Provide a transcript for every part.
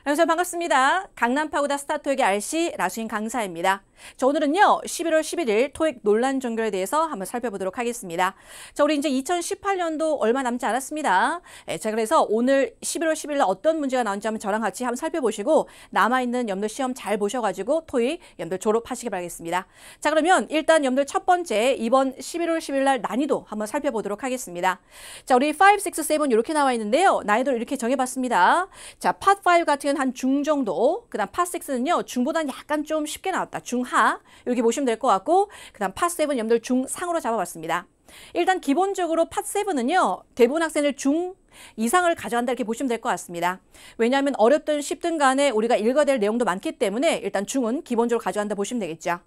안녕하세요. 반갑습니다. 강남 파고다 스타토익의 RC 라수인 강사입니다. 자, 오늘은요, 11월 11일 토익 논란 종결에 대해서 한번 살펴보도록 하겠습니다. 자, 우리 이제 2018년도 얼마 남지 않았습니다. 자, 그래서 오늘 11월 10일 날 어떤 문제가 나온지 한번 저랑 같이 한번 살펴보시고 남아있는 여러분들 시험 잘 보셔가지고 토익 여러분들 졸업하시기 바라겠습니다. 자, 그러면 일단 여러분들 첫 번째 이번 11월 10일 날 난이도 한번 살펴보도록 하겠습니다. 자, 우리 5, 6, 7 이렇게 나와 있는데요. 난이도를 이렇게 정해봤습니다. 자, 팟 5 같은 경우는 한 중 정도, 그 다음 팟 6는요, 중보다는 약간 좀 쉽게 나왔다. 중하, 이렇게 보시면 될 것 같고, 그 다음 팟 7 여러분들 중상으로 잡아봤습니다. 일단 기본적으로 팟 7은요, 대부분 학생들 중 이상을 가져간다 이렇게 보시면 될 것 같습니다. 왜냐하면 어렵든 쉽든 간에 우리가 읽어야 될 내용도 많기 때문에 일단 중은 기본적으로 가져간다 보시면 되겠죠.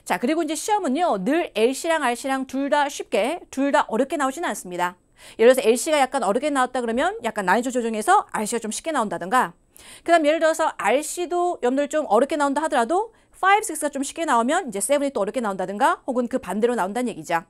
자, 그리고 이제 시험은요, 늘 LC랑 RC랑 둘 다 쉽게, 둘 다 어렵게 나오지는 않습니다. 예를 들어서 LC가 약간 어렵게 나왔다 그러면 약간 난이도 조정해서 RC가 좀 쉽게 나온다든가, 그 다음 예를 들어서 RC도 여러분들 좀 어렵게 나온다 하더라도 5, 6가 좀 쉽게 나오면 이제 7이 또 어렵게 나온다든가 혹은 그 반대로 나온다는 얘기죠.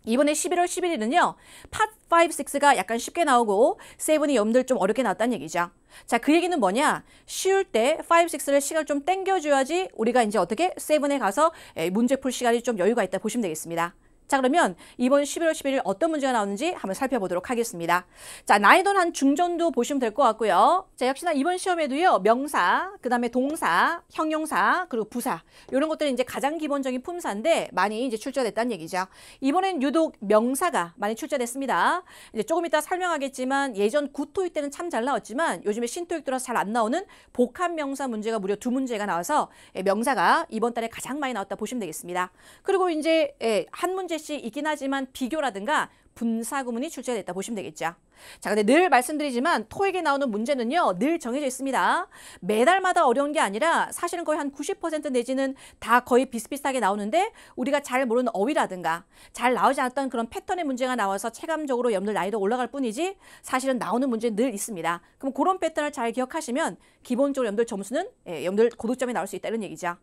이번에 11월 11일은요. 팟 5, 6가 약간 쉽게 나오고 7이 여러분들 좀 어렵게 나왔다는 얘기죠. 자, 그 얘기는 뭐냐? 쉬울 때 5, 6를 시간을 좀 땡겨줘야지 우리가 이제 어떻게 7에 가서 문제 풀 시간이 좀 여유가 있다 보시면 되겠습니다. 자, 그러면 이번 11월 11일 어떤 문제가 나오는지 한번 살펴보도록 하겠습니다. 자, 난이도는 한 중정도 보시면 될 것 같고요. 자, 역시나 이번 시험에도요, 명사, 그 다음에 동사, 형용사, 그리고 부사, 이런 것들이 이제 가장 기본적인 품사인데 많이 이제 출제가 됐다는 얘기죠. 이번엔 유독 명사가 많이 출제됐습니다. 이제 조금 이따 설명하겠지만 예전 구토익 때는 참 잘 나왔지만 요즘에 신토익 들어서 잘 안 나오는 복합 명사 문제가 무려 2문제가 나와서 명사가 이번 달에 가장 많이 나왔다 보시면 되겠습니다. 그리고 이제 한 문제씩 있긴 하지만 비교라든가 분사 구문이 출제됐다 보시면 되겠죠. 자, 근데 늘 말씀드리지만 토익에 나오는 문제는요, 늘 정해져 있습니다. 매달마다 어려운 게 아니라 사실은 거의 한 90% 내지는 다 거의 비슷비슷하게 나오는데 우리가 잘 모르는 어휘라든가 잘 나오지 않았던 그런 패턴의 문제가 나와서 체감적으로 여러분들 난이도 올라갈 뿐이지 사실은 나오는 문제는 늘 있습니다. 그럼 그런 패턴을 잘 기억하시면 기본적으로 여러분들 점수는 여러분들 고득점이 나올 수 있다 이런 얘기죠.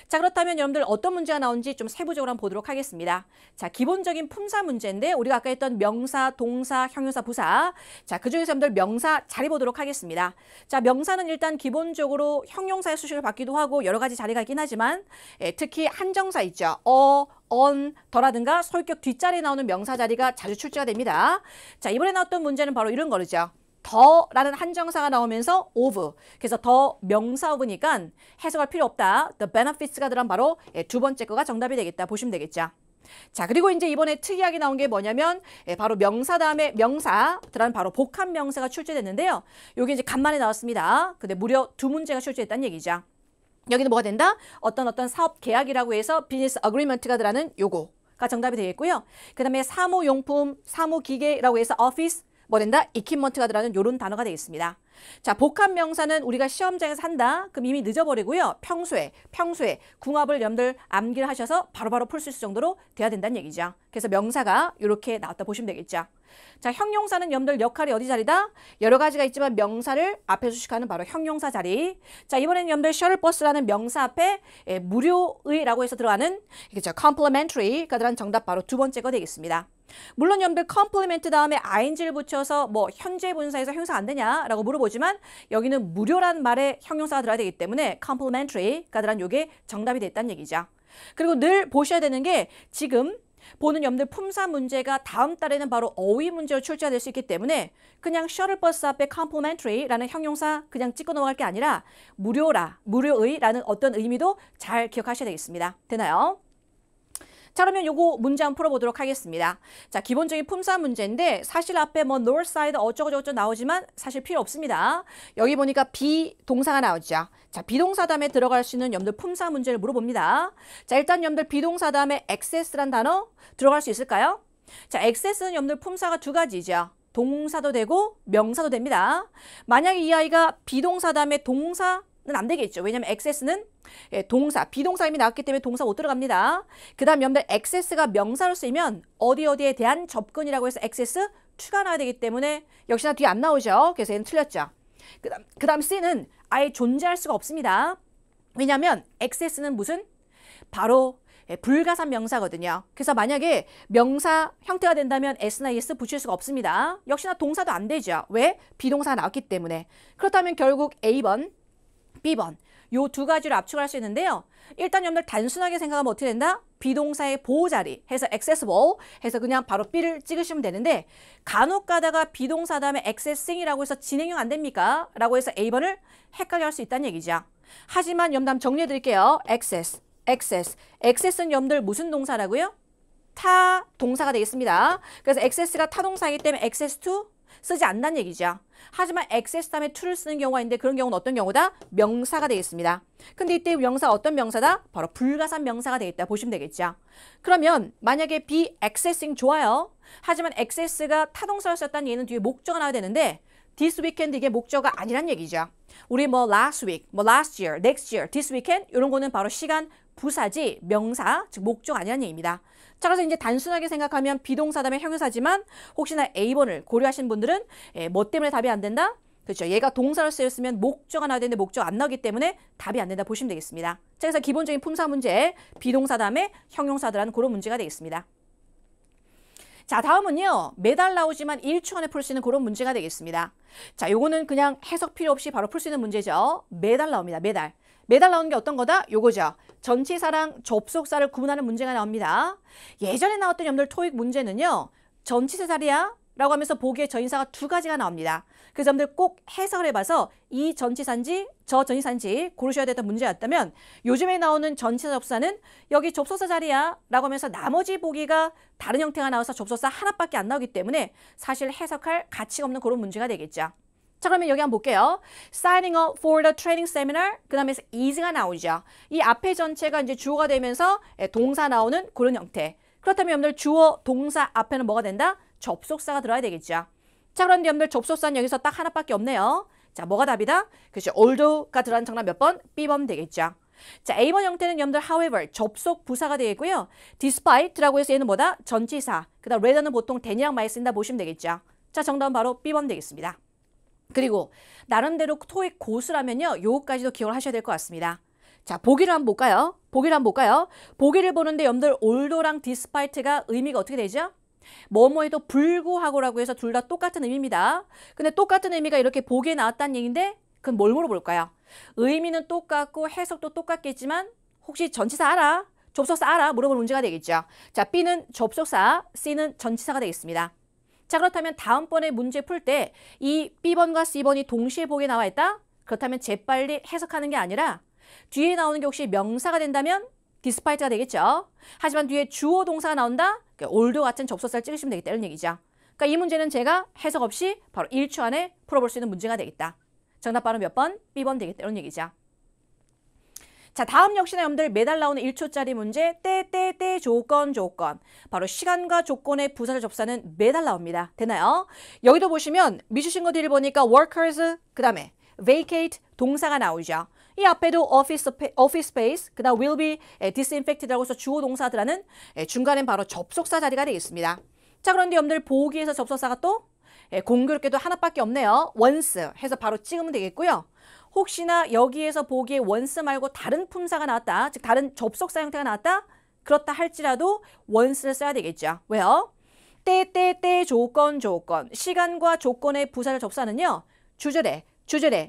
자, 그렇다면 여러분들 어떤 문제가 나오는지 좀 세부적으로 한번 보도록 하겠습니다. 자, 기본적인 품사 문제인데 우리가 아까 했던 명사, 동사, 형용사, 부사. 자, 그중에서 여러분들 명사 자리 보도록 하겠습니다. 자, 명사는 일단 기본적으로 형용사의 수식을 받기도 하고 여러 가지 자리가 있긴 하지만 특히 한정사 있죠. on, 더라든가 소유격 뒷자리에 나오는 명사 자리가 자주 출제가 됩니다. 자, 이번에 나왔던 문제는 바로 이런 거죠. 더라는 한정사가 나오면서 of, 그래서 더 명사 of니까 해석할 필요 없다. The benefits가 들어간 바로 두 번째 거가 정답이 되겠다 보시면 되겠죠. 자, 그리고 이제 이번에 특이하게 나온 게 뭐냐면 바로 명사 다음에 명사 들어간 바로 복합 명사가 출제됐는데요. 여기 이제 간만에 나왔습니다. 근데 무려 2문제가 출제됐다는 얘기죠. 여기는 뭐가 된다? 어떤 사업 계약이라고 해서 비즈니스 어그리먼트가 들어가는 요거가 정답이 되겠고요. 그 다음에 사무용품, 사무기계라고 해서 오피스 뭐 된다? 이퀴먼트가 들어가는 요런 단어가 되겠습니다. 자, 복합 명사는 우리가 시험장에서 한다. 그럼 이미 늦어버리고요. 평소에 궁합을 여러분들 암기를 하셔서 바로바로 풀 수 있을 정도로 돼야 된다는 얘기죠. 그래서 명사가 이렇게 나왔다 보시면 되겠죠. 자, 형용사는 여러분들 역할이 어디 자리다? 여러 가지가 있지만 명사를 앞에 수식하는 바로 형용사 자리. 자, 이번에는 여러분들 셔틀버스라는 명사 앞에 무료의라고 해서 들어가는 이게 complementary가 들어간 정답 바로 두 번째 거 되겠습니다. 물론 여러분들 컴플리멘트 다음에 ing를 붙여서 뭐 현재 분사에서 형용사 안 되냐라고 물어보지만 여기는 무료란 말에 형용사가 들어야 되기 때문에 complementary가 들어간 요게 정답이 됐다는 얘기죠. 그리고 늘 보셔야 되는 게 지금 보는 여러분들 품사 문제가 다음 달에는 바로 어휘 문제로 출제가 될 수 있기 때문에 그냥 셔틀버스 앞에 complementary라는 형용사 그냥 찍고 넘어갈 게 아니라 무료의라는 어떤 의미도 잘 기억하셔야 되겠습니다. 되나요? 자, 그러면 요거 문제 한번 풀어보도록 하겠습니다. 자, 기본적인 품사 문제인데 사실 앞에 뭐 north side 어쩌고저쩌고 나오지만 사실 필요 없습니다. 여기 보니까 비동사가 나오죠. 자, 비동사 다음에 들어갈 수 있는 여러분들 품사 문제를 물어봅니다. 자, 일단 여러분들 비동사 다음에 access란 단어 들어갈 수 있을까요? 자, access는 여러분들 품사가 두 가지죠. 동사도 되고 명사도 됩니다. 만약에 이 아이가 비동사 다음에 동사 는 안 되겠죠. 왜냐하면 access는 동사, 비동사 이미 나왔기 때문에 동사 못 들어갑니다. 그 다음 여러분들 access가 명사로 쓰이면 어디에 대한 접근이라고 해서 access to가 나와야 되기 때문에 역시나 뒤에 안 나오죠. 그래서 얘는 틀렸죠. 그 다음 C는 아예 존재할 수가 없습니다. 왜냐하면 access는 무슨? 바로 불가산 명사거든요. 그래서 만약에 명사 형태가 된다면 s나 es 붙일 수가 없습니다. 역시나 동사도 안 되죠. 왜? 비동사가 나왔기 때문에. 그렇다면 결국 A번 B번. 요 두 가지를 압축을 할 수 있는데요. 일단 여러분들 단순하게 생각하면 어떻게 된다? 비동사의 보호자리 해서 accessible 해서 그냥 바로 B를 찍으시면 되는데 간혹 가다가 비동사 다음에 accessing이라고 해서 진행형 안 됩니까? 라고 해서 A번을 헷갈려 할 수 있다는 얘기죠. 하지만 여러분들 정리해 드릴게요. access는 여러분들 무슨 동사라고요? 타 동사가 되겠습니다. 그래서 access가 타동사이기 때문에 access to 쓰지 않는다는 얘기죠. 하지만 access 다음에 to를 쓰는 경우가 있는데 그런 경우는 어떤 경우다? 명사가 되겠습니다. 근데 이때 명사가 어떤 명사다? 바로 불가산 명사가 되겠다 보시면 되겠죠. 그러면 만약에 be accessing 좋아요. 하지만 access가 타동사를 썼다는 얘는 뒤에 목적어가 나와야 되는데 this weekend 이게 목적어가 아니란 얘기죠. 우리 뭐 last week, 뭐 last year, next year, this weekend 이런 거는 바로 시간 부사지 명사, 즉 목적 아니라는 얘기입니다. 자, 그래서 이제 단순하게 생각하면 비동사 다음에 형용사지만 혹시나 A번을 고려하신 분들은 뭐 때문에 답이 안 된다? 그렇죠. 얘가 동사로 쓰였으면 목적어가 나와야 되는데 목적 안 나오기 때문에 답이 안 된다 보시면 되겠습니다. 자, 그래서 기본적인 품사 문제, 비동사 다음에 형용사들하는 그런 문제가 되겠습니다. 자, 다음은요. 매달 나오지만 1초 안에 풀 수 있는 그런 문제가 되겠습니다. 자, 요거는 그냥 해석 필요 없이 바로 풀 수 있는 문제죠. 매달 나옵니다. 매달. 매달 나오는 게 어떤 거다? 요거죠. 전치사랑 접속사를 구분하는 문제가 나옵니다. 예전에 나왔던 여러분들 토익 문제는요. 전치사 자리야? 라고 하면서 보기에 전치사가 두 가지가 나옵니다. 그래서 여러분들 꼭 해석을 해봐서 이 전치사인지 저 전치사인지 고르셔야 되던 문제였다면 요즘에 나오는 전치사 접사는 여기 접속사 자리야? 라고 하면서 나머지 보기가 다른 형태가 나와서 접속사 하나밖에 안 나오기 때문에 사실 해석할 가치가 없는 그런 문제가 되겠죠. 자, 그러면 여기 한번 볼게요. Signing up for the training seminar. 그 다음에 is가 나오죠. 이 앞에 전체가 이제 주어가 되면서 동사 나오는 그런 형태. 그렇다면 여러분들 주어, 동사 앞에는 뭐가 된다? 접속사가 들어야 되겠죠. 자, 그런데 여러분들 접속사는 여기서 딱 하나밖에 없네요. 자, 뭐가 답이다? 그렇죠. although가 들어가는 정답 몇 번? B번 되겠죠. 자, A번 형태는 여러분들 however, 접속 부사가 되겠고요. despite라고 해서 얘는 뭐다? 전치사. 그 다음 rather는 보통 대니랑 많이 쓴다 보시면 되겠죠. 자, 정답은 바로 B번 되겠습니다. 그리고 나름대로 토익 고수라면요. 요거까지도 기억을 하셔야 될 것 같습니다. 자, 보기를 한번 볼까요? 보기를 보는데 여러분들 although랑 despite가 의미가 어떻게 되죠? 뭐뭐에도 불구하고라고 해서 둘 다 똑같은 의미입니다. 근데 똑같은 의미가 이렇게 보기에 나왔다는 얘기인데 그건 뭘 물어볼까요? 의미는 똑같고 해석도 똑같겠지만 혹시 전치사 알아? 접속사 알아? 물어보는 문제가 되겠죠. 자, B는 접속사, C는 전치사가 되겠습니다. 자, 그렇다면 다음번에 문제 풀 때 이 B번과 C번이 동시에 보기에 나와 있다? 그렇다면 재빨리 해석하는 게 아니라 뒤에 나오는 게 혹시 명사가 된다면 despite가 되겠죠. 하지만 뒤에 주어 동사가 나온다? oldo 같은 접속사를 찍으시면 되겠다 이런 얘기죠. 그러니까 이 문제는 제가 해석 없이 바로 1초 안에 풀어볼 수 있는 문제가 되겠다. 정답 바로 몇 번? B번 되겠다 이런 얘기죠. 자, 다음 역시나 여러분들 매달 나오는 1초짜리 문제 때 조건 바로 시간과 조건의 부사를 접사는 매달 나옵니다. 되나요? 여기도 보시면 미주신 것들을 보니까 workers 그 다음에 vacate 동사가 나오죠. 이 앞에도 office space 그 다음 will be disinfected라고 해서 주어 동사들하는 중간엔 바로 접속사 자리가 되겠습니다. 자, 그런데 여러분들 보기에서 접속사가 또 공교롭게도 하나밖에 없네요. once 해서 바로 찍으면 되겠고요. 혹시나 여기에서 보기에 once 말고 다른 품사가 나왔다. 즉 다른 접속사 형태가 나왔다. 그렇다 할지라도 once를 써야 되겠죠. 왜요? 때 조건 시간과 조건의 부사를 접사는요. 주절에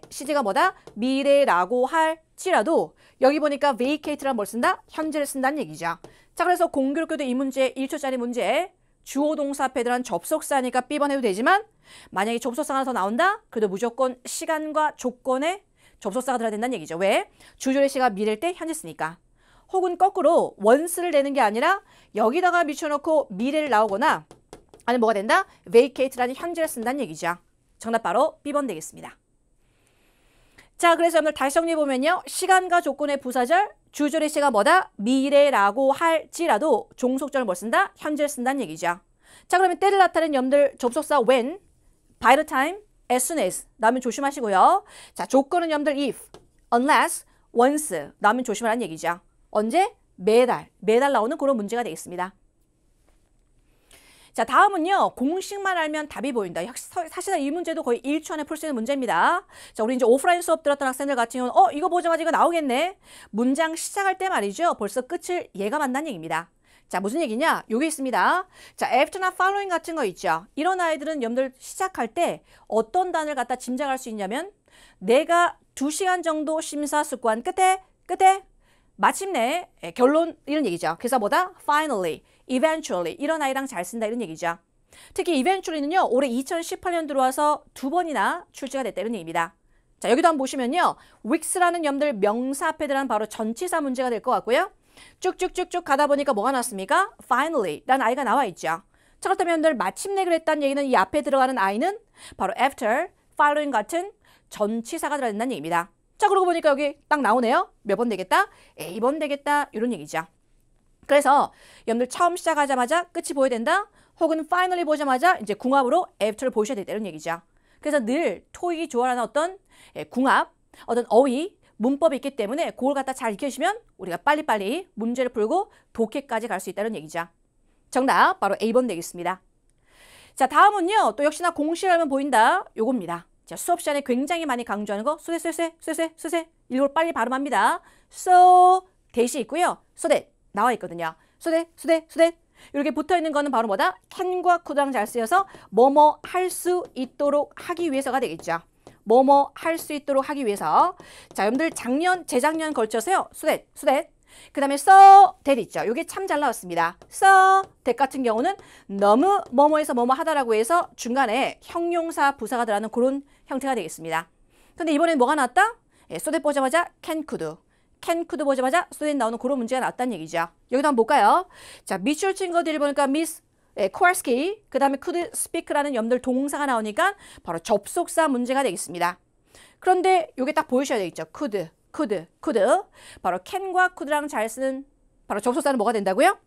시제가 뭐다? 미래라고 할지라도 여기 보니까 vacate란 뭘 쓴다? 현재를 쓴다는 얘기죠. 자, 그래서 공교롭게도 이 문제 1초짜리 문제 주어 동사 앞에 들어간 접속사니까 B번 해도 되지만 만약에 접속사가 하나 더 나온다? 그래도 무조건 시간과 조건에 접속사가 들어야 된다는 얘기죠. 왜? 주절의 시가 미래일 때 현재 쓰니까. 혹은 거꾸로 once를 내는 게 아니라 여기다가 미쳐놓고 미래를 나오거나 아니면 뭐가 된다? vacate라는 현재를 쓴다는 얘기죠. 정답 바로 B번 되겠습니다. 자, 그래서 오늘 다시 정리해보면요. 시간과 조건의 부사절, 주절의 시가 뭐다? 미래라고 할지라도 종속절을 뭘 쓴다? 현재를 쓴다는 얘기죠. 자, 그러면 때를 나타내는 여러분들 접속사 when, by the time, as soon as 나오면 조심하시고요. 자, 조건은 여러분들 if, unless, once 나오면 조심하라는 얘기죠. 언제? 매달 나오는 그런 문제가 되겠습니다. 자, 다음은요. 공식만 알면 답이 보인다. 사실은 이 문제도 거의 1초 안에 풀 수 있는 문제입니다. 자, 우리 이제 오프라인 수업 들었던 학생들 같은 경우는 이거 보자마자 이거 나오겠네. 문장 시작할 때 말이죠. 벌써 끝을 예감한다는 얘기입니다. 자, 무슨 얘기냐? 요게 있습니다. 자, after나 following 같은 거 있죠. 이런 아이들은 여러분들 시작할 때 어떤 단어를 갖다 짐작할 수 있냐면 내가 2시간 정도 심사숙고한 끝에 마침내 결론 이런 얘기죠. 그래서 뭐다? finally, eventually 이런 아이랑 잘 쓴다 이런 얘기죠. 특히 eventually는요. 올해 2018년 들어와서 2번이나 출제가 됐다 이런 얘기입니다. 자, 여기도 한번 보시면요. weeks라는 염들 명사 앞에 들어간 바로 전치사 문제가 될 것 같고요. 쭉쭉쭉쭉 가다 보니까 뭐가 나왔습니까? finally라는 아이가 나와 있죠. 자, 그렇다면 염들 마침내 그랬다는 얘기는 이 앞에 들어가는 아이는 바로 after, following 같은 전치사가 들어야 된다는 얘기입니다. 자, 그러고 보니까 여기 딱 나오네요. 몇 번 되겠다? A번 되겠다. 이런 얘기죠. 그래서 여러분들 처음 시작하자마자 끝이 보여야 된다. 혹은 finally 보자마자 이제 궁합으로 after를 보셔야 된다. 이런 얘기죠. 그래서 늘 토익이 좋아하는 어떤 궁합, 어떤 어휘, 문법이 있기 때문에 그걸 갖다 잘 익혀주시면 우리가 빨리빨리 문제를 풀고 독해까지 갈 수 있다는 얘기죠. 정답 바로 A번 되겠습니다. 자, 다음은요. 또 역시나 공식을 하면 보인다. 요겁니다. 자, 수업 시간에 굉장히 많이 강조하는 거 쇠 이걸 빨리 발음합니다. so 대시 있고요. so that 나와 있거든요. so that 이렇게 붙어있는 거는 바로 뭐다? can과 could랑 잘 쓰여서 뭐뭐 할 수 있도록 하기 위해서가 되겠죠. 뭐뭐 할 수 있도록 하기 위해서. 자, 여러분들 작년, 재작년 걸쳐서요. so that 그 다음에 so that 있죠. 이게 참 잘 나왔습니다. so that 같은 경우는 너무 뭐뭐에서 뭐뭐 하다라고 해서 중간에 형용사, 부사가 들어가는 그런 형태가 되겠습니다. 근데 이번엔 뭐가 나왔다? so that 보자마자 can could 보자마자 so that 나오는 그런 문제가 나왔다는 얘기죠. 여기도 한번 볼까요? 자, 밑줄 친구들이 보니까 Miss Kowalski, 그 다음에 could speak라는 염들 동사가 나오니까 바로 접속사 문제가 되겠습니다. 그런데 이게 딱 보이셔야 되겠죠. could. 바로 can과 could랑 잘 쓰는 바로 접속사는 뭐가 된다고요?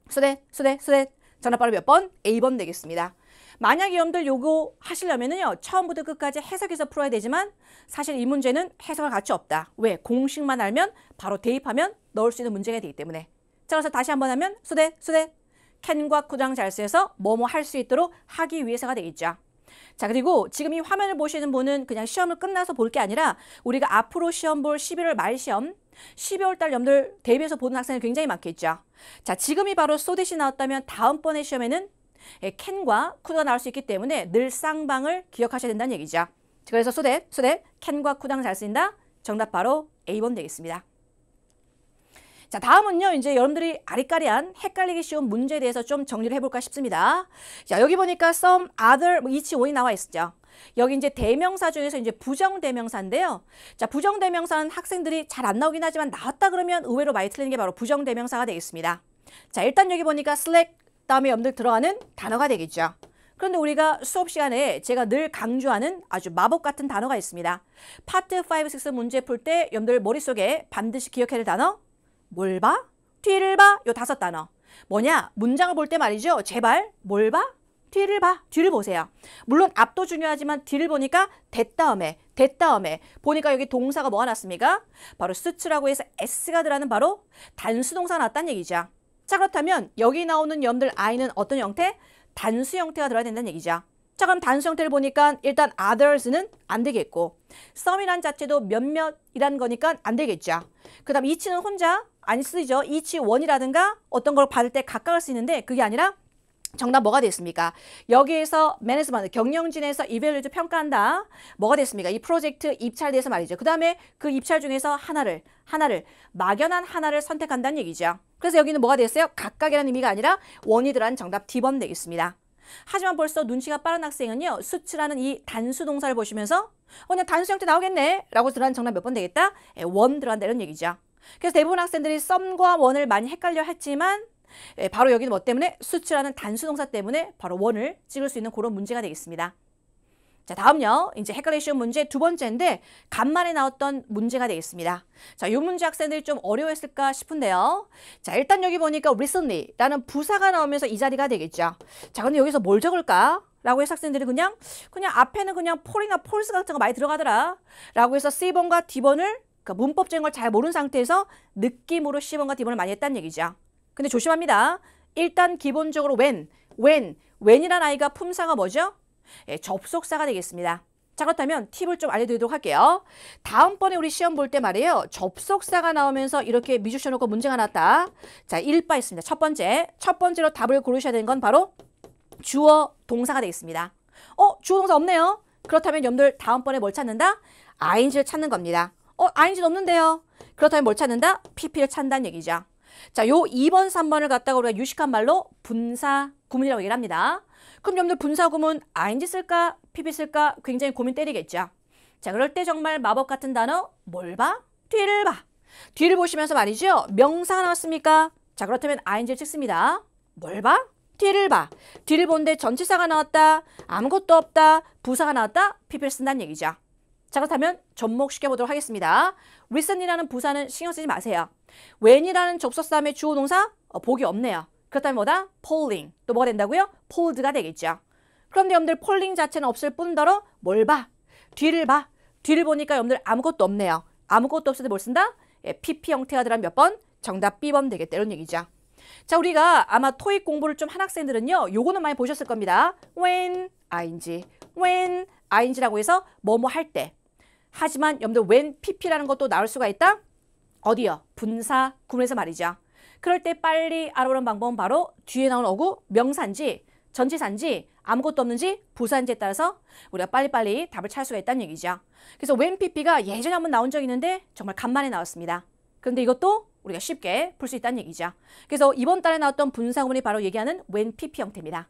so that. 정답 바로 몇 번? A번 되겠습니다. 만약에 여러분들 요거 하시려면은요. 처음부터 끝까지 해석해서 풀어야 되지만 사실 이 문제는 해석할 가치 없다. 왜? 공식만 알면 바로 대입하면 넣을 수 있는 문제가 되기 때문에. 자, 그래서 다시 한번 하면 so that. can과 could랑 잘 쓰여서 뭐뭐 할 수 있도록 하기 위해서가 되겠죠. 자, 그리고 지금 이 화면을 보시는 분은 그냥 시험을 끝나서 볼 게 아니라 우리가 앞으로 시험 볼 11월 말 시험 12월 달 염들 대비해서 보는 학생이 굉장히 많겠죠. 자, 지금이 바로 so that이 나왔다면 다음번의 시험에는 can과 could가 나올 수 있기 때문에 늘 쌍방을 기억하셔야 된다는 얘기죠. 그래서 so that, can과 could랑 잘 쓰인다. 정답 바로 A번 되겠습니다. 자, 다음은요. 이제 여러분들이 아리까리한 헷갈리기 쉬운 문제에 대해서 좀 정리를 해볼까 싶습니다. 자, 여기 보니까 some, other, each, on이 나와 있었죠. 여기 이제 대명사 중에서 이제 부정대명사인데요. 자, 부정대명사는 학생들이 잘 안 나오긴 하지만 나왔다 그러면 의외로 많이 틀리는 게 바로 부정대명사가 되겠습니다. 자, 일단 여기 보니까 select 다음에 여러분들 들어가는 단어가 되겠죠. 그런데 우리가 수업 시간에 제가 늘 강조하는 아주 마법 같은 단어가 있습니다. 파트 5, 6 문제 풀 때 여러분들 머릿속에 반드시 기억해야 될 단어 뭘 봐? 뒤를 봐? 요 5단어. 뭐냐? 문장을 볼 때 말이죠. 제발 뭘 봐? 뒤를 봐. 뒤를 보세요. 물론 앞도 중요하지만 뒤를 보니까 됐다음에 보니까 여기 동사가 뭐가 났습니까? 바로 수츠라고 해서 S가 들어가는 바로 단수동사가 났다는 얘기죠. 자, 그렇다면 여기 나오는 염들 I는 어떤 형태? 단수 형태가 들어야 된다는 얘기죠. 자, 그럼 단수 형태를 보니까 일단 others는 안 되겠고 some이란 자체도 몇몇이란 거니까 안 되겠죠. 그 다음 each는 혼자 안 쓰이죠. each one이라든가 어떤 걸 받을 때 각각을 쓰이는데 그게 아니라 정답 뭐가 됐습니까? 여기에서 매니지먼트 경영진에서 이벨루에이트 평가한다. 뭐가 됐습니까? 이 프로젝트 입찰돼서 말이죠. 그 다음에 그 입찰 중에서 하나를 막연한 하나를 선택한다는 얘기죠. 그래서 여기는 뭐가 됐어요? 각각이라는 의미가 아니라 원이 들어간 정답 D번 되겠습니다. 하지만 벌써 눈치가 빠른 학생은요. 수치라는 이 단수 동사를 보시면서 그냥 단수 형태 나오겠네 라고 들어간 정답 몇 번 되겠다? 원 들어간다 이런 얘기죠. 그래서 대부분 학생들이 some과 one을 많이 헷갈려 했지만 바로 여기는 뭐 때문에 수치라는 단수 동사 때문에 바로 원을 찍을 수 있는 그런 문제가 되겠습니다. 자, 다음요. 이제 헷갈리기 쉬운 문제 두 번째인데 간만에 나왔던 문제가 되겠습니다. 자, 이 문제 학생들이 좀 어려워했을까 싶은데요. 자, 일단 여기 보니까 recently라는 부사가 나오면서 이 자리가 되겠죠. 자, 근데 여기서 뭘 적을까? 라고 해서 학생들이 그냥 앞에는 그냥 폴이나 폴스 같은 거 많이 들어가더라. 라고 해서 C번과 D번을 그러니까 문법적인 걸 잘 모르는 상태에서 느낌으로 C번과 D번을 많이 했다는 얘기죠. 근데 조심합니다. 일단 기본적으로 when이라는 아이가 품사가 뭐죠? 접속사가 되겠습니다. 자, 그렇다면 팁을 좀 알려드리도록 할게요. 다음번에 우리 시험 볼 때 말이에요. 접속사가 나오면서 이렇게 미주셔놓고 문제가 나왔다. 자, 1바 있습니다. 첫 번째로 답을 고르셔야 되는 건 바로 주어 동사가 되겠습니다. 주어 동사 없네요. 그렇다면 여러분들 다음번에 뭘 찾는다? ing를 찾는 겁니다. ing는 없는데요. 그렇다면 뭘 찾는다? pp를 찾는다는 얘기죠. 자, 요 2번, 3번을 갖다가 우리가 유식한 말로 분사 구문이라고 얘기를 합니다. 그럼 여러분들 분사 구문 ing 쓸까? pp 쓸까? 굉장히 고민 때리겠죠. 자, 그럴 때 정말 마법 같은 단어 뭘 봐? 뒤를 봐. 뒤를 보시면서 말이죠. 명사가 나왔습니까? 자, 그렇다면 ing를 찍습니다. 뭘 봐? 뒤를 봐. 뒤를 보는데 전치사가 나왔다. 아무것도 없다. 부사가 나왔다. pp를 쓴다는 얘기죠. 자, 그렇다면 접목시켜보도록 하겠습니다. recent이라는 부사는 신경 쓰지 마세요. when이라는 접속 다음에 주어 동사 복이 없네요. 그렇다면 뭐다? polling. 또 뭐가 된다고요? polled가 되겠죠. 그런데 여러분들 polling 자체는 없을 뿐더러 뭘 봐? 뒤를 봐. 뒤를 보니까 여러분들 아무것도 없네요. 아무것도 없을 때 뭘 쓴다? pp 형태가 들어간 몇 번? 정답 B번 되겠다. 이런 얘기죠. 자, 우리가 아마 토익 공부를 좀 한 학생들은요. 요거는 많이 보셨을 겁니다. when, ing, when, ing라고 해서 뭐뭐 할 때. 하지만 여러분들 when pp라는 것도 나올 수가 있다? 어디요? 분사 구문에서 말이죠. 그럴 때 빨리 알아보는 방법은 바로 뒤에 나온 어구 명사인지 전치사인지 아무것도 없는지 부사인지에 따라서 우리가 빨리빨리 답을 찾을 수가 있다는 얘기죠. 그래서 when pp가 예전에 한번 나온 적이 있는데 정말 간만에 나왔습니다. 그런데 이것도 우리가 쉽게 풀 수 있다는 얘기죠. 그래서 이번 달에 나왔던 분사 구문이 바로 얘기하는 when pp 형태입니다.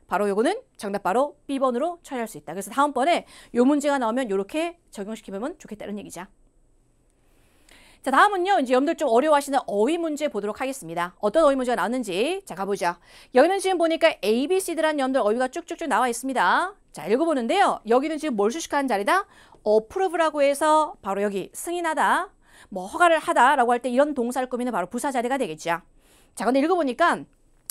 바로 요거는 정답 바로 B번으로 처리할 수 있다. 그래서 다음번에 요 문제가 나오면 이렇게 적용시키면 좋겠다는 얘기죠. 자, 다음은요. 이제 여러분들 좀 어려워하시는 어휘 문제 보도록 하겠습니다. 어떤 어휘 문제가 나왔는지 자 가보죠. 여기는 지금 보니까 A, B, C들한 여러분들 어휘가 쭉쭉쭉 나와 있습니다. 자, 읽어보는데요. 여기는 지금 뭘 수식하는 자리다? approve라고 해서 바로 여기 승인하다, 뭐 허가를 하다라고 할 때 이런 동사를 꾸미는 바로 부사 자리가 되겠죠. 자, 근데 읽어보니까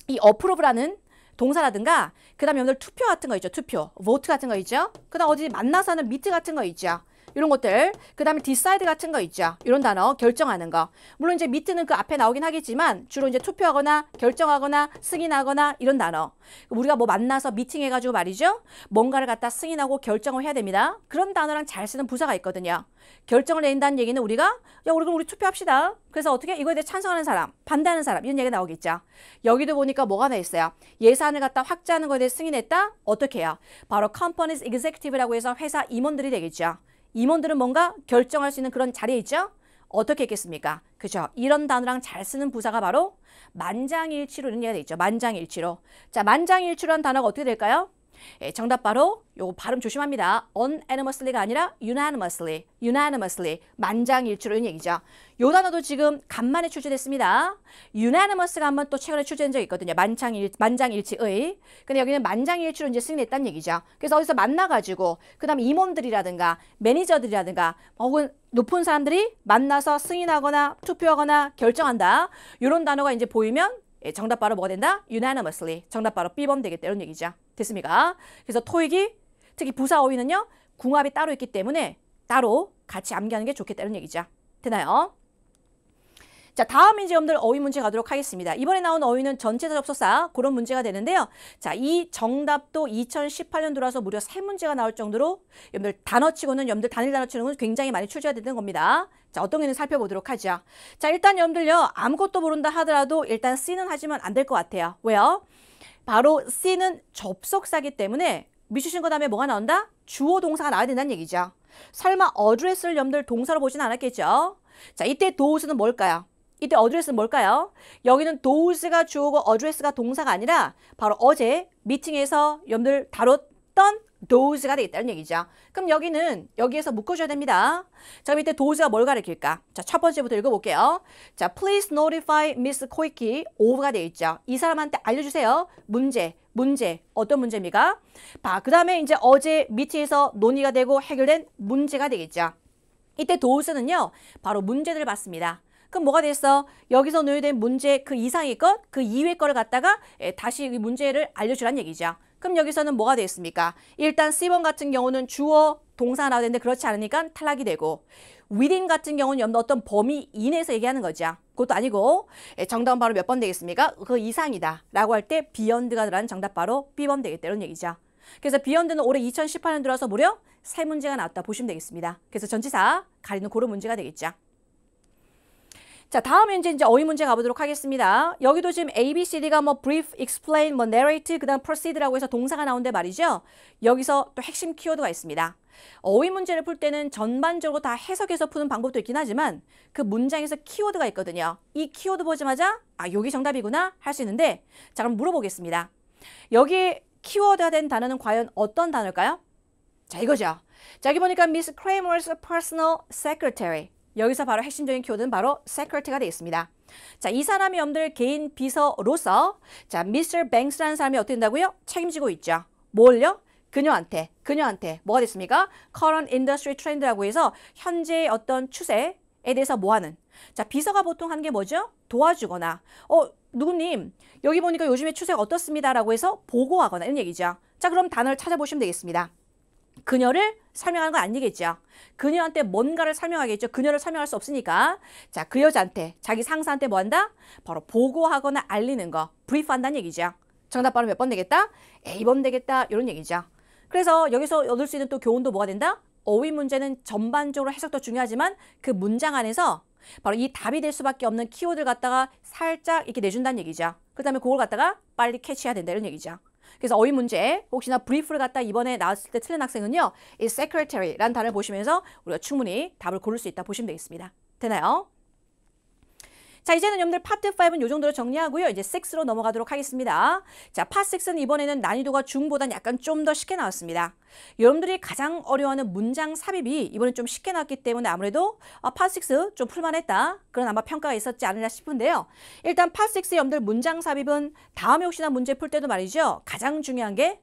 이 approve라는 동사라든가 그 다음에 여러분들 투표 같은 거 있죠. 투표, vote 같은 거 있죠. 그 다음 어디 만나서 하는 미트 같은 거 있죠. 이런 것들, 그 다음에 decide 같은 거 있죠. 이런 단어, 결정하는 거. 물론 이제 미트는 그 앞에 나오긴 하겠지만 주로 이제 투표하거나 결정하거나 승인하거나 이런 단어. 우리가 뭐 만나서 미팅해가지고 말이죠. 뭔가를 갖다 승인하고 결정을 해야 됩니다. 그런 단어랑 잘 쓰는 부사가 있거든요. 결정을 내린다는 얘기는 우리가 그럼 우리 투표합시다. 그래서 어떻게 이거에 대해 찬성하는 사람, 반대하는 사람 이런 얘기가 나오겠죠. 여기도 보니까 뭐가 나 있어요. 예산을 갖다 확대하는 거에 대해 승인했다? 어떻게 해요? 바로 company's executive라고 해서 회사 임원들이 되겠죠. 임원들은 뭔가 결정할 수 있는 그런 자리에 있죠? 어떻게 했겠습니까? 그죠? 이런 단어랑 잘 쓰는 부사가 바로 만장일치로 이런 얘기가 되겠죠. 만장일치로. 자, 만장일치로한 단어가 어떻게 될까요? 정답 바로 요거 발음 조심합니다. unanimously가 아니라 unanimously. unanimously. 만장일치로 이런 얘기죠. 요 단어도 지금 간만에 출제됐습니다. unanimous가 한번 또 최근에 출제된 적이 있거든요. 만장일치의. 근데 여기는 만장일치로 이제 승인했다는 얘기죠. 그래서 어디서 만나가지고 그 다음에 임원들이라든가 매니저들이라든가 혹은 높은 사람들이 만나서 승인하거나 투표하거나 결정한다. 이런 단어가 이제 보이면 정답 바로 뭐가 된다? unanimously. 정답 바로 B번 되겠다. 이런 얘기죠. 됐습니까? 그래서 토익이 특히 부사 어휘는요. 궁합이 따로 있기 때문에 따로 같이 암기하는 게 좋겠다. 이런 얘기죠. 되나요? 자, 다음 이제 여러분들 어휘 문제 가도록 하겠습니다. 이번에 나온 어휘는 전체적 접속사 그런 문제가 되는데요. 자, 이 정답도 2018년 들어와서 무려 3문제가 나올 정도로 여러분들 단어치고는 여러분들 단일 단어치고는 굉장히 많이 출제가 되는 겁니다. 자, 어떤 게는 살펴보도록 하죠. 자, 일단 여러분들요. 아무것도 모른다 하더라도 일단 C는 하시면 안 될 것 같아요. 왜요? 바로 C는 접속사기 때문에 미주신 거 다음에 뭐가 나온다? 주어 동사가 나와야 된다는 얘기죠. 설마 어드레스를 여러분들 동사로 보진 않았겠죠? 자, 이때 does는 뭘까요? 이때 어드레스는 뭘까요? 여기는 does가 주어고 어드레스가 동사가 아니라 바로 어제 미팅에서 여러분들 다뤘던 does가 되겠다는 얘기죠. 그럼 여기에서 묶어줘야 됩니다. 자, 밑에 does가 뭘 가리킬까? 자, 첫 번째부터 읽어볼게요. 자, please notify Miss Koiki of가 되어 있죠. 이 사람한테 알려주세요. 문제. 어떤 문제입니까? 그 다음에 이제 어제 미팅에서 논의가 되고 해결된 문제가 되겠죠. 이때 does는요, 바로 문제들을 받습니다. 그럼 뭐가 됐어? 여기서 논의된 문제 그 이상의 것, 그 이외의 거를 갖다가 다시 이 문제를 알려주라는 얘기죠. 그럼 여기서는 뭐가 되겠습니까? 일단 C번 같은 경우는 주어, 동사가 나와야 되는데 그렇지 않으니까 탈락이 되고 within 같은 경우는 어떤 범위 이내에서 얘기하는 거죠. 그것도 아니고 정답은 바로 몇 번 되겠습니까? 그 이상이다 라고 할 때 beyond가 들어가는 정답 바로 B번 되겠다 이런 얘기죠. 그래서 beyond는 올해 2018년 들어서 무려 3문제가 나왔다 보시면 되겠습니다. 그래서 전치사 가리는 그런 문제가 되겠죠. 자, 다음에 이제 어휘 문제 가보도록 하겠습니다. 여기도 지금 A, B, C, D가 뭐 brief, explain, 뭐 narrate, 그 다음 proceed라고 해서 동사가 나오는데 말이죠. 여기서 또 핵심 키워드가 있습니다. 어휘 문제를 풀 때는 전반적으로 다 해석해서 푸는 방법도 있긴 하지만 그 문장에서 키워드가 있거든요. 이 키워드 보자마자 아, 여기 정답이구나 할 수 있는데 자, 그럼 물어보겠습니다. 여기에 키워드가 된 단어는 과연 어떤 단어일까요? 자, 이거죠. 자, 여기 보니까 Miss Kramer's personal secretary. 여기서 바로 핵심적인 키워드는 바로 secretary가 되어 있습니다. 자, 이 사람이 여러분들 개인 비서로서 자, Mr. Banks라는 사람이 어떻게 된다고요? 책임지고 있죠. 뭘요? 그녀한테 뭐가 됐습니까? Current Industry Trend라고 해서 현재의 어떤 추세에 대해서 뭐하는 자, 비서가 보통 하는 게 뭐죠? 도와주거나 누구님 여기 보니까 요즘에 추세가 어떻습니다 라고 해서 보고하거나 이런 얘기죠. 자, 그럼 단어를 찾아보시면 되겠습니다. 그녀를 설명하는 건 아니겠죠. 그녀한테 뭔가를 설명하겠죠. 그녀를 설명할 수 없으니까 자, 그 여자한테 자기 상사한테 뭐 한다? 바로 보고하거나 알리는 거 브리프한다는 얘기죠. 정답 바로 몇 번 되겠다? A번 되겠다 이런 얘기죠. 그래서 여기서 얻을 수 있는 또 교훈도 뭐가 된다? 어휘 문제는 전반적으로 해석도 중요하지만 그 문장 안에서 바로 이 답이 될 수밖에 없는 키워드를 갖다가 살짝 이렇게 내준다는 얘기죠. 그 다음에 그걸 갖다가 빨리 캐치해야 된다 이런 얘기죠. 그래서 어휘 문제 혹시나 브리프를 갖다 이번에 나왔을 때 틀린 학생은요. 이 secretary라는 단어를 보시면서 우리가 충분히 답을 고를 수 있다 보시면 되겠습니다. 되나요? 자, 이제는 여러분들 파트 5는 이 정도로 정리하고요. 이제 6로 넘어가도록 하겠습니다. 자, 파트 6는 이번에는 난이도가 중보다는 약간 좀 더 쉽게 나왔습니다. 여러분들이 가장 어려워하는 문장 삽입이 이번엔 좀 쉽게 나왔기 때문에 아무래도 파트 6 좀 풀만했다. 그런 아마 평가가 있었지 않으려 싶은데요. 일단 파트 6의 여러분들 문장 삽입은 다음에 혹시나 문제 풀 때도 말이죠. 가장 중요한 게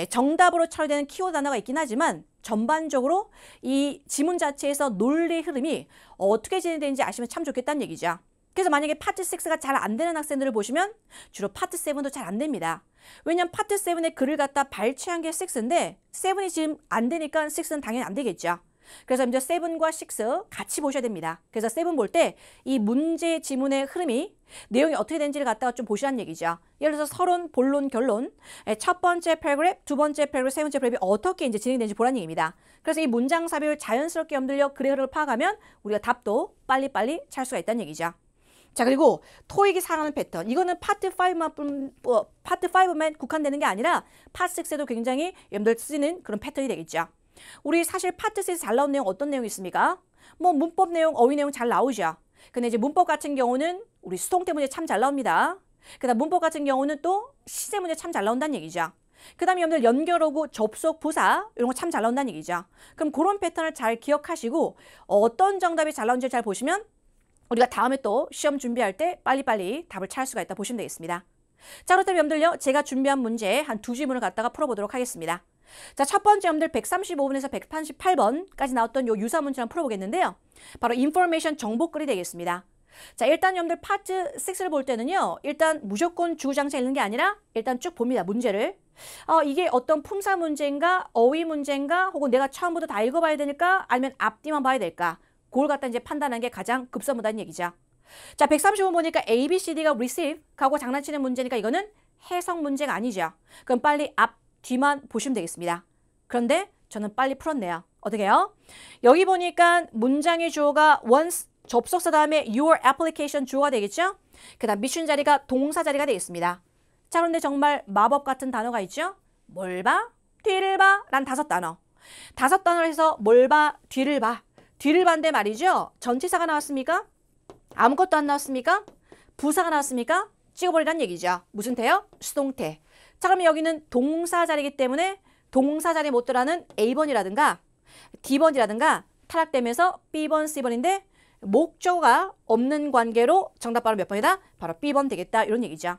정답으로 처리되는 키워드 단어가 있긴 하지만 전반적으로 이 지문 자체에서 논리 흐름이 어떻게 진행되는지 아시면 참 좋겠다는 얘기죠. 그래서 만약에 파트 6가 잘 안 되는 학생들을 보시면 주로 파트 7도 잘 안 됩니다. 왜냐면 파트 7의 글을 갖다 발췌한 게 6인데 7이 지금 안 되니까 6는 당연히 안 되겠죠. 그래서 이제 7과 6 같이 보셔야 됩니다. 그래서 7 볼 때 이 문제 지문의 흐름이 내용이 어떻게 되는지를 갖다가 좀 보시라는 얘기죠. 예를 들어서 서론, 본론, 결론 첫 번째 패러그래프, 두 번째 패러그래프, 세 번째 패러그래프가 어떻게 이제 진행되는지 보라는 얘기입니다. 그래서 이 문장 삽입을 자연스럽게 여러분들요 글의 흐름을 파악하면 우리가 답도 빨리빨리 찾을 수가 있다는 얘기죠. 자, 그리고 토익이 사랑하는 패턴. 이거는 파트 5만 국한되는 게 아니라 파트 6에도 굉장히 여러분들 쓰는 그런 패턴이 되겠죠. 우리 사실 파트 6에서 잘 나온 내용 어떤 내용이 있습니까? 뭐 문법 내용, 어휘 내용 잘 나오죠. 근데 이제 문법 같은 경우는 우리 수동태 문제 참 잘 나옵니다. 그다음 문법 같은 경우는 또 시제 문제 참 잘 나온다는 얘기죠. 그 다음에 여러분들 연결어구, 접속, 부사 이런 거 참 잘 나온다는 얘기죠. 그럼 그런 패턴을 잘 기억하시고 어떤 정답이 잘 나온지 잘 보시면 우리가 다음에 또 시험 준비할 때 빨리빨리 답을 찾을 수가 있다 보시면 되겠습니다. 자, 그렇다면 여러분들요. 제가 준비한 문제 한 두 지문을 갖다가 풀어보도록 하겠습니다. 자, 첫 번째 여러분들 135번에서 188번까지 나왔던 요 유사 문제를 풀어보겠는데요. 바로 인포메이션 정보글이 되겠습니다. 자, 일단 여러분들 파트 6를 볼 때는요. 일단 무조건 주구장창 읽는 게 아니라 일단 쭉 봅니다. 문제를. 이게 어떤 품사 문제인가, 어휘 문제인가, 혹은 내가 처음부터 다 읽어봐야 되니까 아니면 앞뒤만 봐야 될까. 그걸 갖다 이제 판단하는 게 가장 급선무다는 얘기죠. 자, 135번 보니까 A, B, C, D가 receive 하고 장난치는 문제니까 이거는 해석 문제가 아니죠. 그럼 빨리 앞, 뒤만 보시면 되겠습니다. 그런데 저는 빨리 풀었네요. 어떻게 해요? 여기 보니까 문장의 주어가 once, 접속사 다음에 your application 주어가 되겠죠? 그 다음 미션 자리가 동사 자리가 되겠습니다. 자, 그런데 정말 마법 같은 단어가 있죠? 뭘 봐? 뒤를 봐? 란 5단어. 5단어를 해서 뭘 봐? 뒤를 봐. 뒤를 봤는데 말이죠. 전치사가 나왔습니까? 아무것도 안 나왔습니까? 부사가 나왔습니까? 찍어버리란 얘기죠. 무슨 태요? 수동태. 자, 그러면 여기는 동사 자리이기 때문에 동사 자리에 못 들어가는 A번이라든가 D번이라든가 탈락되면서 B번, C번인데 목적어가 없는 관계로 정답 바로 몇 번이다? 바로 B번 되겠다. 이런 얘기죠.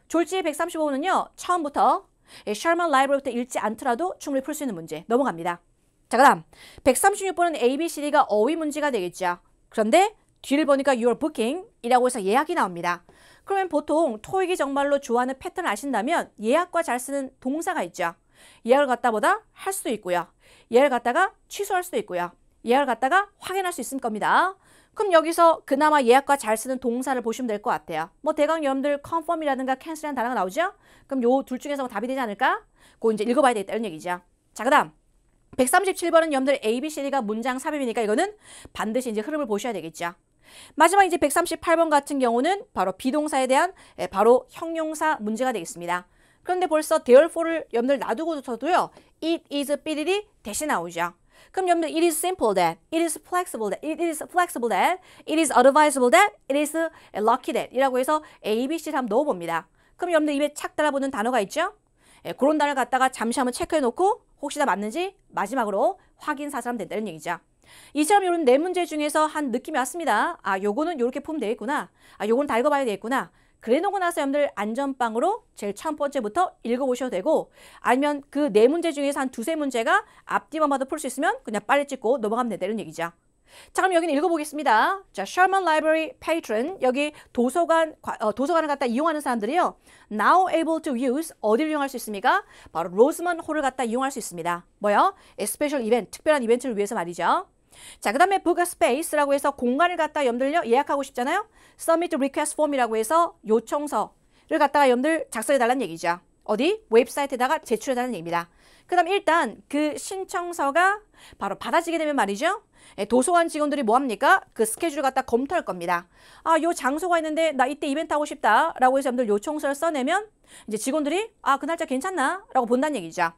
졸지의 135번은요. 처음부터 셔먼 라이브러리부터 읽지 않더라도 충분히 풀 수 있는 문제. 넘어갑니다. 자, 그 다음 136번은 A, B, C, D가 어휘 문제가 되겠죠. 그런데 뒤를 보니까 your booking 이라고 해서 예약이 나옵니다. 그러면 보통 토익이 정말로 좋아하는 패턴을 아신다면 예약과 잘 쓰는 동사가 있죠. 예약을 갖다 보다 할 수도 있고요. 예약을 갖다가 취소할 수도 있고요. 예약을 갖다가 확인할 수 있을 겁니다. 그럼 여기서 그나마 예약과 잘 쓰는 동사를 보시면 될 것 같아요. 뭐 대강 여러분들 confirm이라든가 cancel이라는 단어가 나오죠. 그럼 요 둘 중에서 답이 되지 않을까? 그거 이제 읽어봐야 되겠다 이런 얘기죠. 자, 그 다음 137번은 여러분들 A, B, C, D가 문장 삽입이니까 이거는 반드시 이제 흐름을 보셔야 되겠죠. 마지막 이제 138번 같은 경우는 바로 비동사에 대한 바로 형용사 문제가 되겠습니다. 그런데 벌써 therefore를 여러분들 놔두고서도요. it is 삐리리 대신 나오죠. 그럼 여러분들 it is simple that, it is flexible that, it is flexible that, it is advisable that, it is lucky that 이라고 해서 A, B, C를 한번 넣어봅니다. 그럼 여러분들 입에 착 달라붙는 단어가 있죠? 그런 단어를 갖다가 잠시 한번 체크해놓고 혹시나 맞는지 마지막으로 확인 사살하면 된다는 얘기죠. 이처럼 이런 네 문제 중에서 한 느낌이 왔습니다. 아, 요거는 요렇게 풀면 되겠구나. 아, 요거는 다 읽어봐야 되겠구나. 그래 놓고 나서 여러분들 안전빵으로 제일 첫 번째부터 읽어보셔도 되고 아니면 그 네 문제 중에서 한 두세 문제가 앞뒤만 봐도 풀 수 있으면 그냥 빨리 찍고 넘어가면 된다는 얘기죠. 자, 그럼 여기는 읽어보겠습니다. 자, Sherman Library Patron, 여기 도서관을 갖다 이용하는 사람들이요. Now able to use, 어디를 이용할 수 있습니까? 바로 로즈먼 홀을 갖다 이용할 수 있습니다. 뭐요? 스페셜 이벤트, 특별한 이벤트를 위해서 말이죠. 자, 그 다음에 book a space라고 해서 공간을 갖다 여러분들요 예약하고 싶잖아요. Submit request form이라고 해서 요청서를 갖다가 여러분들 작성해달라는 얘기죠. 어디? 웹사이트에다가 제출해달라는 얘기입니다. 그 다음 일단 그 신청서가 바로 받아지게 되면 말이죠. 도서관 직원들이 뭐합니까? 그 스케줄을 갖다 검토할 겁니다. 아, 요 장소가 있는데 나 이때 이벤트 하고 싶다 라고 해서 여러분들 요청서를 써내면 이제 직원들이 아, 그 날짜 괜찮나? 라고 본다는 얘기죠.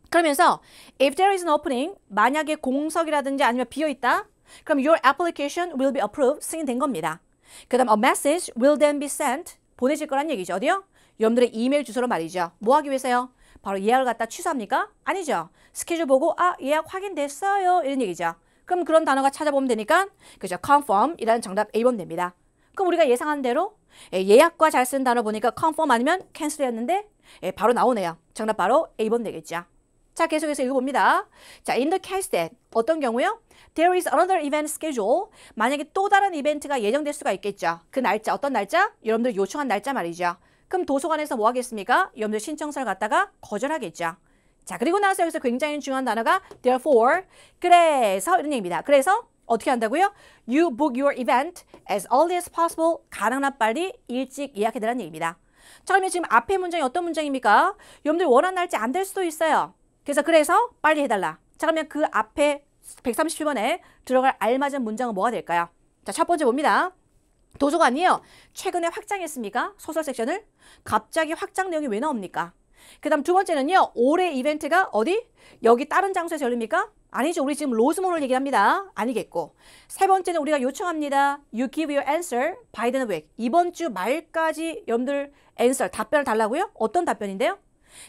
그러면서 if there is an opening, 만약에 공석이라든지 아니면 비어있다, 그럼 your application will be approved, 승인된 겁니다. 그 다음 a message will then be sent, 보내질 거란 얘기죠. 어디요? 여러분들의 이메일 주소로 말이죠. 뭐 하기 위해서요? 바로 예약을 갖다 취소합니까? 아니죠. 스케줄 보고 아, 예약 확인됐어요 이런 얘기죠. 그럼 그런 단어가 찾아보면 되니까 그죠? confirm 이라는 정답 A번 됩니다. 그럼 우리가 예상한 대로 예약과 잘 쓴 단어 보니까 confirm 아니면 cancel이었는데 바로 나오네요. 정답 바로 A번 되겠죠. 자, 계속해서 읽어봅니다. 자, in the case that 어떤 경우요? There is another event schedule. 만약에 또 다른 이벤트가 예정될 수가 있겠죠. 그 날짜, 어떤 날짜? 여러분들 요청한 날짜 말이죠. 그럼 도서관에서 뭐 하겠습니까? 여러분들 신청서를 갖다가 거절하겠죠. 자, 그리고 나서 여기서 굉장히 중요한 단어가 therefore, 그래서 이런 얘기입니다. 그래서 어떻게 한다고요? You book your event as early as possible. 가능한 한 빨리 일찍 예약해달라는 얘기입니다. 자, 그러면 지금 앞에 문장이 어떤 문장입니까? 여러분들 원하는 날짜 안 될 수도 있어요. 그래서 빨리 해달라. 자, 그러면 그 앞에 137번에 들어갈 알맞은 문장은 뭐가 될까요? 자, 첫 번째 봅니다. 도서관이요. 최근에 확장했습니까? 소설 섹션을. 갑자기 확장 내용이 왜 나옵니까? 그 다음 두 번째는요. 올해 이벤트가 어디? 여기 다른 장소에서 열립니까? 아니죠. 우리 지금 로즈몰을 얘기합니다. 아니겠고. 세 번째는 우리가 요청합니다. You give your answer by the week. 이번 주 말까지 여러분들 answer, 답변을 달라고요? 어떤 답변인데요?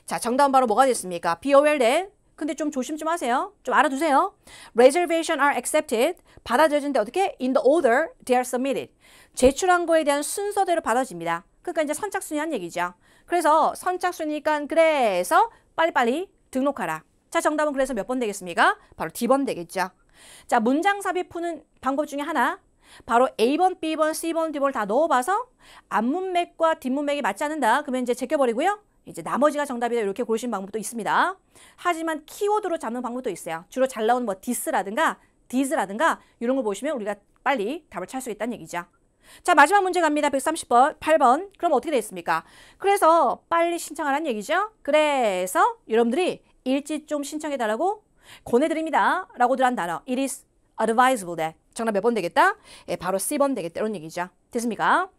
자, 정답은 바로 뭐가 됐습니까? Be aware that. 근데 좀 조심 좀 하세요. 좀 알아두세요. Reservation are accepted. 받아들여진데 어떻게? In the order they are submitted. 제출한 거에 대한 순서대로 받아집니다. 그러니까 이제 선착순이란 얘기죠. 그래서 선착순이니까 그래서 빨리빨리 등록하라. 자, 정답은 그래서 몇 번 되겠습니까? 바로 D번 되겠죠. 자, 문장 삽입 푸는 방법 중에 하나. 바로 A번, B번, C번, D번을 다 넣어봐서 앞문맥과 뒷문맥이 맞지 않는다. 그러면 이제 제껴버리고요. 이제 나머지가 정답이다 이렇게 고르시는 방법도 있습니다. 하지만 키워드로 잡는 방법도 있어요. 주로 잘 나오는 뭐 this라든가 this라든가 이런 걸 보시면 우리가 빨리 답을 찾을 수 있다는 얘기죠. 자, 마지막 문제 갑니다. 130번, 8번. 그럼 어떻게 됐습니까? 그래서 빨리 신청하라는 얘기죠. 그래서 여러분들이 일찍 좀 신청해달라고 권해드립니다. 라고 들어간 단어. It is advisable that. 정답 몇 번 되겠다? 바로 C번 되겠다. 이런 얘기죠. 됐습니까?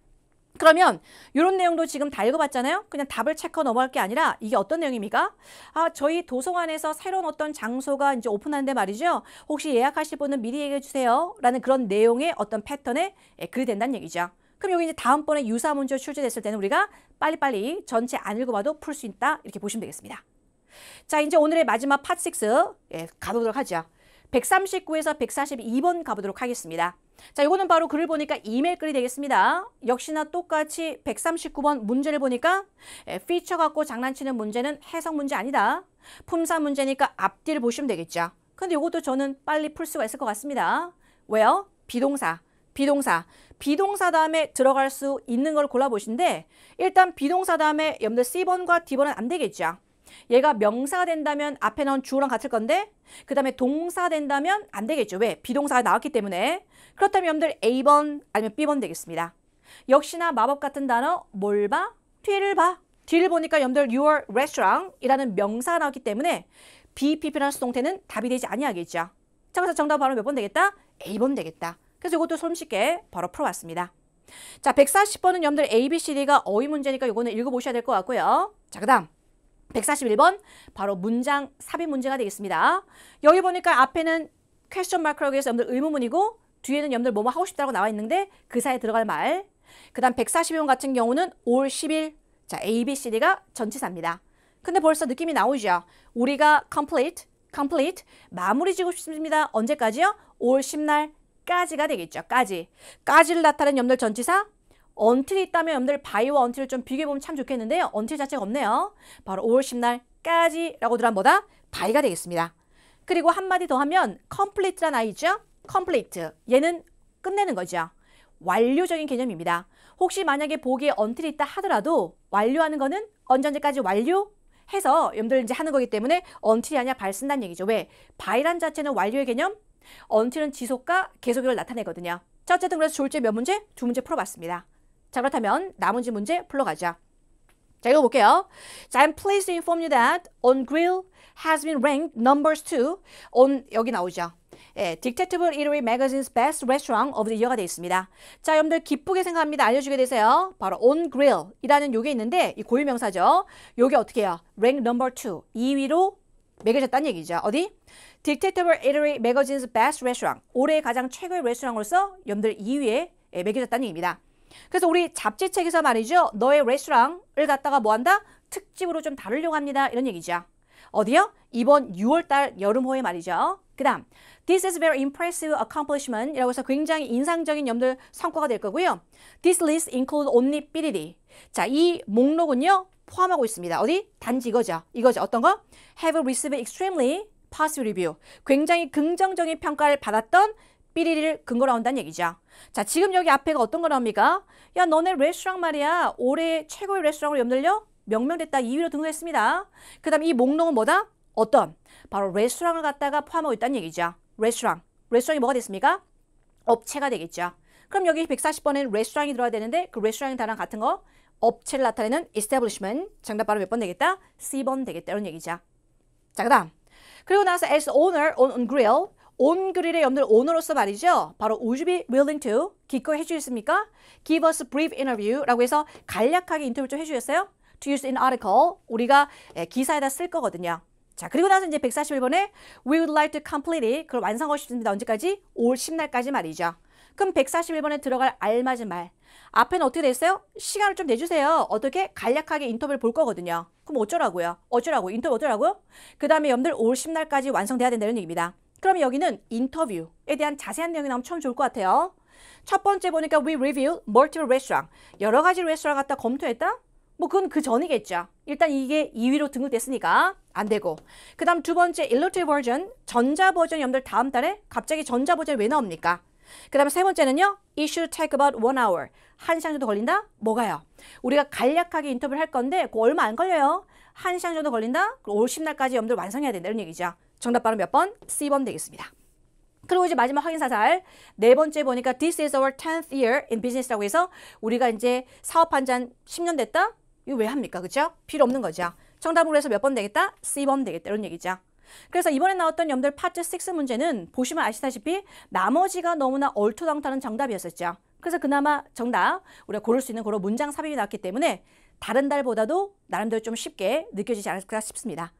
그러면 이런 내용도 지금 다 읽어봤잖아요. 그냥 답을 체크하고 넘어갈 게 아니라 이게 어떤 내용입니까? 아, 저희 도서관에서 새로운 어떤 장소가 이제 오픈하는데 말이죠. 혹시 예약하실 분은 미리 얘기해 주세요. 라는 그런 내용의 어떤 패턴에 글이 된다는 얘기죠. 그럼 여기 이제 다음번에 유사 문제 출제됐을 때는 우리가 빨리빨리 전체 안 읽어봐도 풀 수 있다. 이렇게 보시면 되겠습니다. 자, 이제 오늘의 마지막 파 6 가보도록 하죠. 139에서 142번 가보도록 하겠습니다. 자, 이거는 바로 글을 보니까 이메일 글이 되겠습니다. 역시나 똑같이 139번 문제를 보니까 피처 갖고 장난치는 문제는 해석 문제 아니다. 품사 문제니까 앞뒤를 보시면 되겠죠. 근데 이것도 저는 빨리 풀 수가 있을 것 같습니다. 왜요? 비동사 다음에 들어갈 수 있는 걸 골라보신데 일단 비동사 다음에 여러분들 C번과 D번은 안 되겠죠. 얘가 명사가 된다면 앞에 나온 주어랑 같을 건데 그 다음에 동사가 된다면 안 되겠죠. 왜? 비동사가 나왔기 때문에. 그렇다면 여러분들 A번 아니면 B번 되겠습니다. 역시나 마법 같은 단어 뭘 봐? 뒤를 봐. 뒤를 보니까 여러분들 your restaurant 이라는 명사가 나왔기 때문에 BPP라는 수동태는 답이 되지 아니하겠죠. 자, 그래서 정답 바로 몇 번 되겠다? A번 되겠다. 그래서 이것도 손쉽게 바로 풀어봤습니다. 자, 140번은 여러분들 A, B, C, D가 어휘 문제니까 이거는 읽어보셔야 될 것 같고요. 자, 그 다음 141번 바로 문장 삽입 문제가 되겠습니다. 여기 보니까 앞에는 퀘스천 마크라고 해서 여러분들 의문문이고 뒤에는 여러분들 뭐뭐 하고 싶다고 나와 있는데 그 사이에 들어갈 말. 그 다음 142번 같은 경우는 5월 10일. 자, A, B, C, D가 전치사입니다. 근데 벌써 느낌이 나오죠. 우리가 complete 마무리 지고 싶습니다. 언제까지요? 5월 10날까지가 되겠죠. 까지를 나타내는 여러분들 전치사. until이 있다면 여러분들 by와 until을 좀 비교해보면 참 좋겠는데요. until 자체가 없네요. 바로 5월 10날까지라고 들어간 뭐다? by가 되겠습니다. 그리고 한마디 더 하면 complete란 아이죠. complete. 얘는 끝내는 거죠. 완료적인 개념입니다. 혹시 만약에 보기에 until이 있다 하더라도 완료하는 거는 언제까지 완료해서 여러분들 이제 하는 거기 때문에 until이 아니라 by를 쓴다는 얘기죠. 왜? by란 자체는 완료의 개념, until은 지속과 계속을 나타내거든요. 자, 어쨌든 그래서 졸제 몇 문제? 2문제 풀어봤습니다. 자, 그렇다면 나머지 문제 풀러가죠. 자, 읽어볼게요. 자, I'm pleased to inform you that On Grill has been ranked numbers 2 on 여기 나오죠. 예, Dictatable Eatery Magazine's Best Restaurant of the Year가 되어 있습니다. 자, 여러분들 기쁘게 생각합니다. 알려주게 되세요. 바로 On Grill이라는 요게 있는데 이 고유명사죠. 요게 어떻게 해요? Rank number 2, 2위로 매겨졌다는 얘기죠. 어디? Dictatable Eatery Magazine's Best Restaurant. 올해 가장 최고의 레스토랑으로서 여러분들 2위에 매겨졌다는 얘기입니다. 그래서 우리 잡지책에서 말이죠. 너의 레스토랑을 갖다가 뭐한다? 특집으로 좀 다루려고 합니다. 이런 얘기죠. 어디요? 이번 6월달 여름호에 말이죠. 그 다음 This is very impressive accomplishment 이라고 해서 굉장히 인상적인 여러분들 성과가 될 거고요. This list includes only 삐리리. 자, 이 목록은요. 포함하고 있습니다. 어디? 단지 이거죠. 어떤 거? Have received extremely positive review. 굉장히 긍정적인 평가를 받았던 삐리리를 근거로 한다는 얘기죠. 자, 지금 여기 앞에가 어떤 거 나옵니까? 야, 너네 레스토랑 말이야. 올해 최고의 레스토랑으로 여러분들요. 명명됐다. 2위로 등극했습니다. 그 다음 이 목록은 뭐다? 어떤? 바로 레스토랑을 갖다가 포함하고 있다는 얘기죠. 레스토랑이 뭐가 됐습니까? 업체가 되겠죠. 그럼 여기 140번에는 레스토랑이 들어야 되는데 그 레스토랑의 단어랑 같은 거 업체를 나타내는 establishment. 정답 바로 몇 번 되겠다? C번 되겠다. 이런 얘기죠. 자, 그 다음 그리고 나서 as owner on grill 온 그릴의 여러분들 오너로서 말이죠. 바로 would you be willing to 기꺼이 해주겠습니까? Give us a brief interview라고 해서 간략하게 인터뷰 좀 해주겠어요? To use in article 우리가 기사에다 쓸 거거든요. 자, 그리고 나서 이제 141번에 We would like to complete it 그걸 완성하고 싶습니다. 언제까지? 5월 10날까지 말이죠. 그럼 141번에 들어갈 알맞은 말 앞에는 어떻게 됐어요? 시간을 좀 내주세요. 어떻게? 간략하게 인터뷰를 볼 거거든요. 그럼 어쩌라고요? 인터뷰 어쩌라고요? 그 다음에 여러분들 5월 10날까지 완성돼야 된다는 얘기입니다. 그럼 여기는 인터뷰에 대한 자세한 내용이 나오면 참 좋을 것 같아요. 첫 번째 보니까 we review multiple restaurant. 여러 가지 레스토랑 갖다 검토했다? 뭐 그건 그 전이겠죠. 일단 이게 2위로 등극됐으니까 안 되고. 그 다음 두 번째 electronic version. 전자 버전이 여러분들 다음 달에 갑자기 전자 버전이 왜 나옵니까? 그 다음에 세 번째는요. It should take about 1 hour. 1시간 정도 걸린다? 뭐가요? 우리가 간략하게 인터뷰를 할 건데 그거 얼마 안 걸려요. 1시간 정도 걸린다? 5월 10날까지 여러분들 완성해야 된다. 이런 얘기죠. 정답 바로 몇 번? C번 되겠습니다. 그리고 이제 마지막 확인 사살. 네 번째 보니까 This is our 10th year in business라고 해서 우리가 이제 사업한 지 한 10년 됐다? 이거 왜 합니까? 그죠? 필요 없는 거죠. 정답으로 해서 몇 번 되겠다? C번 되겠다. 이런 얘기죠. 그래서 이번에 나왔던 여러분들 파트 6 문제는 보시면 아시다시피 나머지가 너무나 얼토당토하는 정답이었었죠. 그래서 그나마 정답 우리가 고를 수 있는 그런 문장 삽입이 나왔기 때문에 다른 달보다도 나름대로 좀 쉽게 느껴지지 않을까 싶습니다.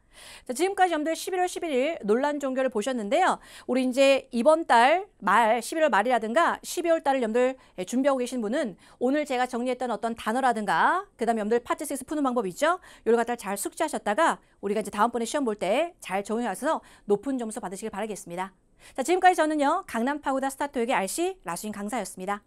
자, 지금까지 여러분들 11월 11일 논란 종교를 보셨는데요. 우리 이제 이번 달 말, 11월 말이라든가 12월 달을 여러분들 준비하고 계신 분은 오늘 제가 정리했던 어떤 단어라든가 그 다음에 여러분들 파트 6 푸는 방법 있죠? 요걸 갖다 잘 숙지하셨다가 우리가 이제 다음번에 시험 볼 때 잘 적용해 와서 높은 점수 받으시길 바라겠습니다. 자, 지금까지 저는요. 강남 파고다 스타트교육의 RC 라수인 강사였습니다.